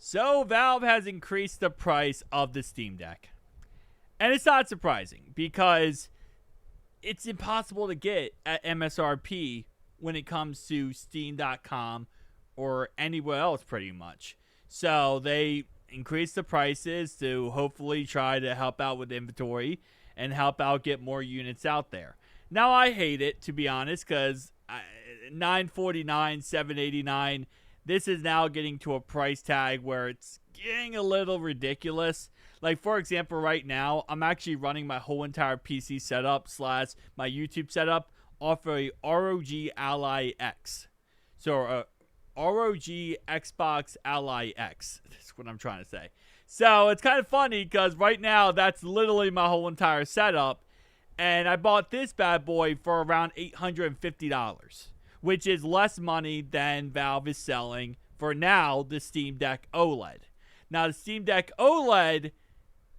So Valve has increased the price of the Steam Deck. And it's not surprising because it's impossible to get at MSRP when it comes to Steam.com or anywhere else pretty much. So they increased the prices to hopefully try to help out with inventory and help out get more units out there. Now I hate it, to be honest, because $949, $789, this is now getting to a price tag where it's getting a little ridiculous. Like, for example, right now, I'm actually running my whole entire PC setup / my YouTube setup off a ROG Ally X. So, ROG Xbox Ally X. That's what I'm trying to say. So, it's kind of funny because right now, that's literally my whole entire setup. And I bought this bad boy for around $850. Which is less money than Valve is selling for now the Steam Deck OLED. Now, the Steam Deck OLED,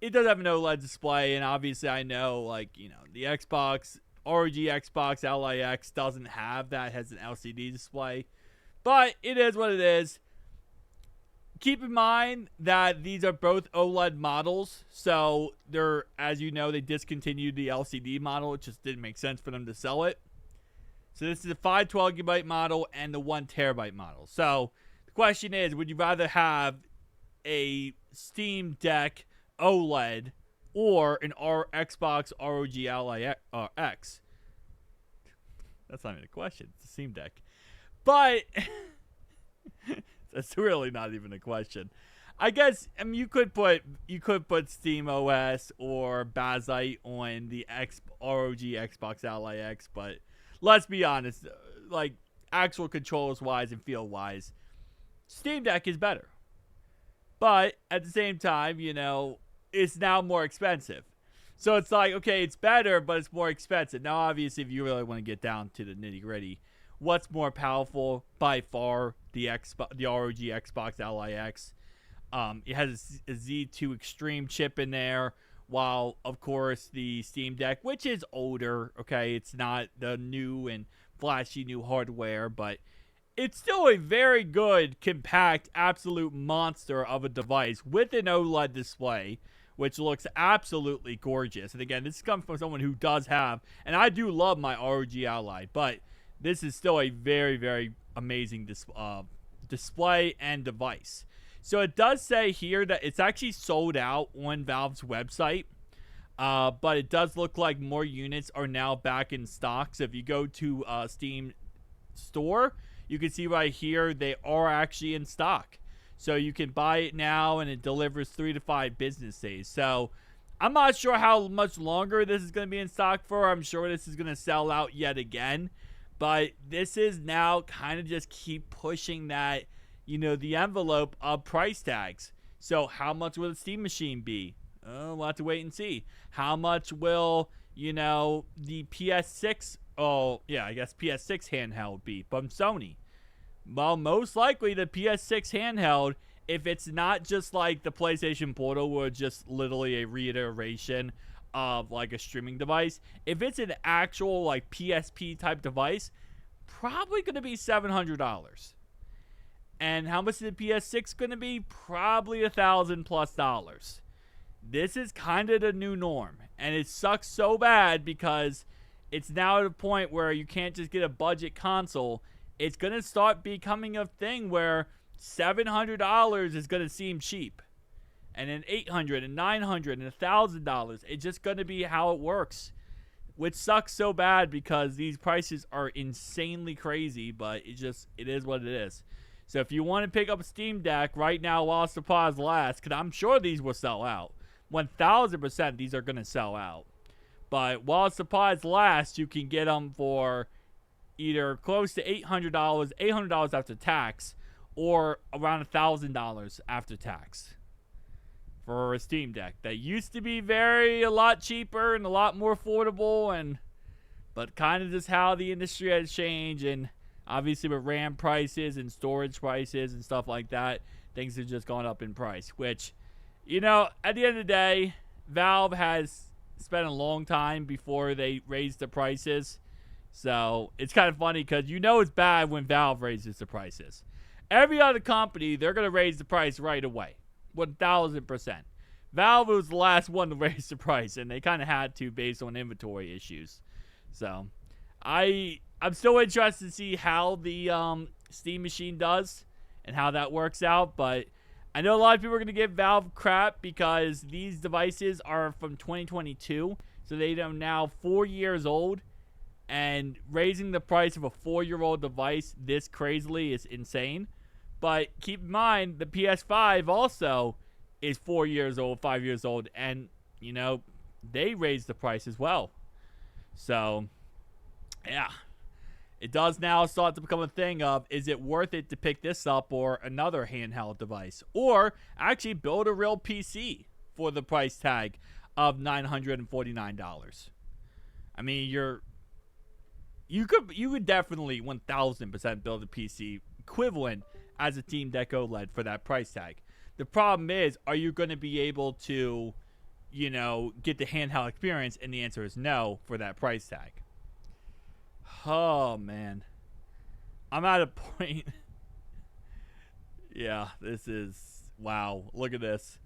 it does have an OLED display, and obviously I know, like, you know, the Xbox, ROG Xbox Ally X doesn't have that. It has an LCD display. But it is what it is. Keep in mind that these are both OLED models, so they're, as you know, they discontinued the LCD model. It just didn't make sense for them to sell it. So this is a 512GB model and the 1TB model. So the question is, would you rather have a Steam Deck OLED or an Xbox ROG Ally X? That's not even a question. It's a Steam Deck. But that's really not even a question. I guess you could put Steam OS or Bazite on the ROG Xbox Ally X, but let's be honest, like, actual controls wise and feel wise, Steam Deck is better. But at the same time, you know, it's now more expensive. So it's like, okay, it's better, but it's more expensive. Now, obviously, if you really want to get down to the nitty gritty, what's more powerful? By far, the ROG Xbox Ally X. It has a Z2 Extreme chip in there. While, of course, the Steam Deck, which is older, okay, it's not the new and flashy new hardware, but it's still a very good, compact, absolute monster of a device with an OLED display, which looks absolutely gorgeous. And again, this comes from someone who does have, and I do love my ROG Ally, but this is still a very, very amazing display and device. So it does say here that it's actually sold out on Valve's website, but it does look like more units are now back in stock. So if you go to Steam store, you can see right here they are actually in stock. So you can buy it now, and it delivers 3 to 5 business days. So I'm not sure how much longer this is going to be in stock for. I'm sure this is going to sell out yet again. But this is now kind of just keep pushing that, you know, the envelope of price tags. So how much will the Steam machine be? We'll have to wait and see. How much will, you know, the PS6, I guess PS6 handheld be from Sony? Well, most likely the PS6 handheld, if it's not just like the PlayStation Portal, where it's just literally a reiteration of like a streaming device, if it's an actual like PSP type device, probably going to be $700. And how much is the PS6 going to be? Probably $1,000+. This is kind of the new norm. And it sucks so bad because it's now at a point where you can't just get a budget console. It's going to start becoming a thing where $700 is going to seem cheap. And then $800 and $900 and $1,000. It's just going to be how it works. Which sucks so bad because these prices are insanely crazy. But it is what it is. So if you want to pick up a Steam Deck right now while supplies last, because I'm sure these will sell out. 1,000% these are going to sell out. But while supplies last, you can get them for either close to $800 after tax, or around $1,000 after tax for a Steam Deck. That used to be a lot cheaper and a lot more affordable, but kind of just how the industry has changed, and obviously with RAM prices and storage prices and stuff like that, things have just gone up in price, which, you know, at the end of the day, Valve has spent a long time before they raised the prices. So it's kind of funny because you know it's bad when Valve raises the prices. Every other company, they're going to raise the price right away. 1,000%. Valve was the last one to raise the price, and they kind of had to based on inventory issues. So, I'm still interested to see how the Steam machine does and how that works out, but I know a lot of people are going to give Valve crap because these devices are from 2022, so they are now 4 years old, and raising the price of a 4-year-old device this crazily is insane. But keep in mind, the PS5 also is 4 years old, 5 years old, and, you know, they raised the price as well. So, yeah. It does now start to become a thing of, is it worth it to pick this up or another handheld device? Or actually build a real PC for the price tag of $949. I mean, you could definitely 1,000% build a PC equivalent as a Team Deck OLED for that price tag. The problem is, are you going to be able to, you know, get the handheld experience? And the answer is no for that price tag. Oh, man. I'm at a point. Yeah, this is, wow. Look at this.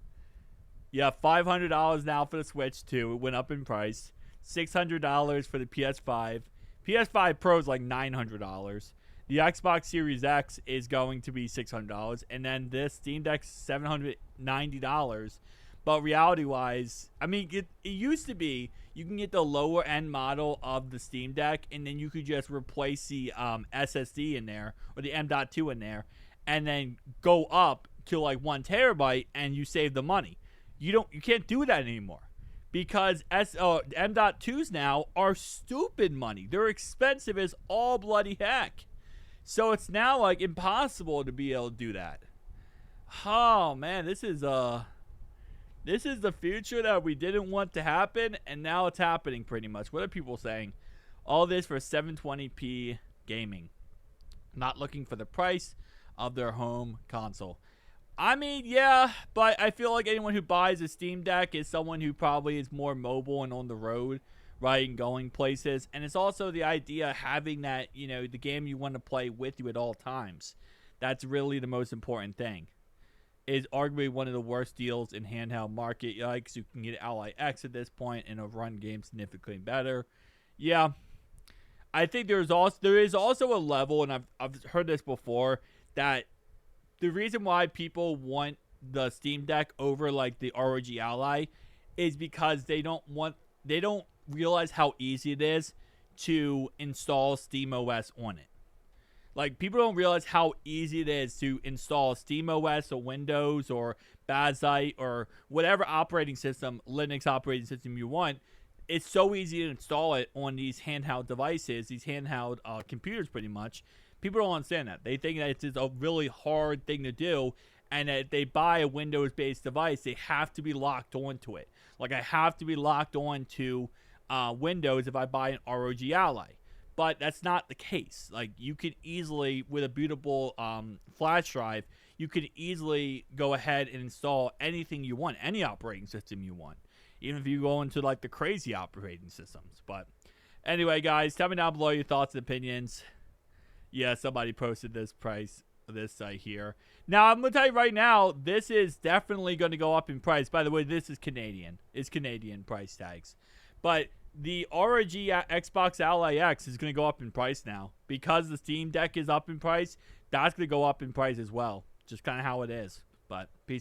Yeah, $500 now for the Switch 2. It went up in price. $600 for the PS5. PS5 Pro is like $900. The Xbox Series X is going to be $600. And then this Steam Deck's $790. But reality-wise, I mean, it used to be you can get the lower-end model of the Steam Deck, and then you could just replace the SSD in there, or the M.2 in there, and then go up to like 1 terabyte, and you save the money. You can't do that anymore. Because M.2s now are stupid money. They're expensive as all bloody heck. So it's now like impossible to be able to do that. Oh man, this is the future that we didn't want to happen, and now it's happening pretty much. What are people saying? All this for 720p gaming. Not looking for the price of their home console. I mean, yeah, but I feel like anyone who buys a Steam Deck is someone who probably is more mobile and on the road, right, and going places. And it's also the idea of having that, you know, the game you want to play with you at all times. That's really the most important thing. Is arguably one of the worst deals in handheld market. Like, you can get Ally X at this point and it'll run games significantly better. Yeah, I think there is also a level, and I've heard this before, that the reason why people want the Steam Deck over like the ROG Ally is because they don't realize how easy it is to install SteamOS on it. Like, people don't realize how easy it is to install SteamOS or Windows or Bazite or whatever operating system, Linux operating system you want. It's so easy to install it on these handheld devices, these handheld computers pretty much. People don't understand that. They think that it's just a really hard thing to do, and that if they buy a Windows-based device, they have to be locked onto it. Like, I have to be locked on to Windows if I buy an ROG Ally. But that's not the case. Like, you could easily, with a bootable flash drive, you could easily go ahead and install anything you want, any operating system you want, even if you go into, like, the crazy operating systems. But anyway, guys, tell me down below your thoughts and opinions. Yeah, somebody posted this price, this site here. Now, I'm going to tell you right now, this is definitely going to go up in price. By the way, this is Canadian. It's Canadian price tags. But the ROG Xbox Ally X is going to go up in price now. Because the Steam Deck is up in price, that's going to go up in price as well. Just kind of how it is. But peace.